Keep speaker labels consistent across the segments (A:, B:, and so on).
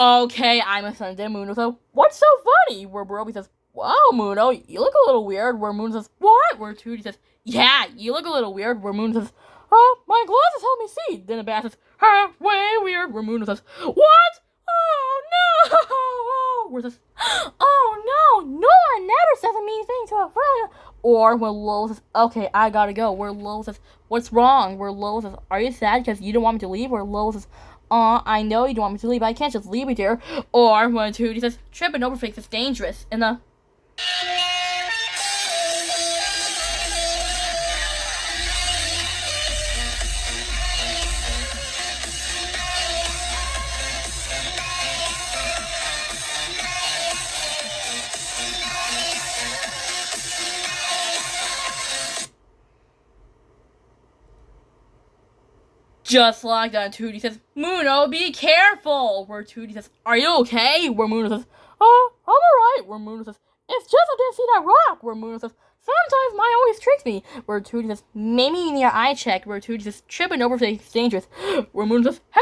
A: Okay, I'm a Sunday. Muno says, what's so funny? Where Broby says, wow, Muno, you look a little weird. Where Muno says, what? Where Tootie says, yeah, you look a little weird. Where Muno says, oh, my glasses help me see. Then the bat says, huh, way weird. Where Muno says, what? Oh, no! Oh, where says, oh, no, no one never says a mean thing to a friend. Or when Lowell says, okay, I gotta go. Where Lowell says, what's wrong? Where Lowell says, are you sad because you don't want me to leave? Where Lowell says, I know you don't want me to leave, but I can't just leave you there. Or when Tootie says, tripping over things is dangerous. And the just like that, Tootie says, Muno, be careful. Where Tootie says, are you okay? Where Muno says, oh, I'm alright. Where Muno says, it's just I didn't see that rock. Where Muno says, sometimes mine always tricks me. Where Tootie says, maybe you need your eye checked. Where Tootie says, tripping over things is dangerous. Where Muno says, hey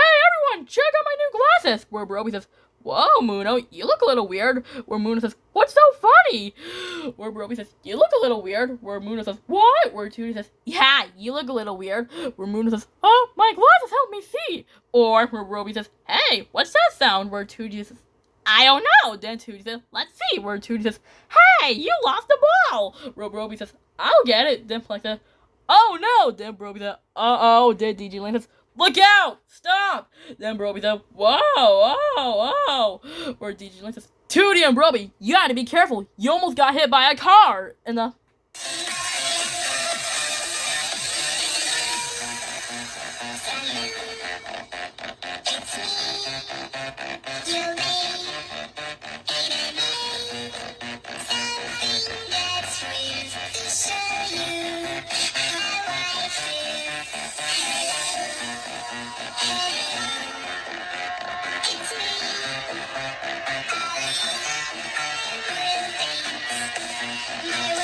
A: everyone, check out my new glasses. Where Broby says, whoa, Muno, you look a little weird. Where Muno says, what's so funny? Where Broby says, you look a little weird. Where Muno says, what? Where Tootie says, yeah, you look a little weird. Where Muno says, oh, my glasses help me see. Or where Broby says, hey, what's that sound? Where Tootie says, I don't know. Then Tootie says, let's see. Where Tootie says, hey, you lost the ball. Where Broby says, I'll get it. Then Plank says, oh no. Then Broby says, uh-oh. Then DJ Lane says, look out! Stop! Then Broby said, whoa, whoa, whoa. Where DJ Lane says, Tootie and Broby, you gotta be careful. You almost got hit by a car. And the
B: My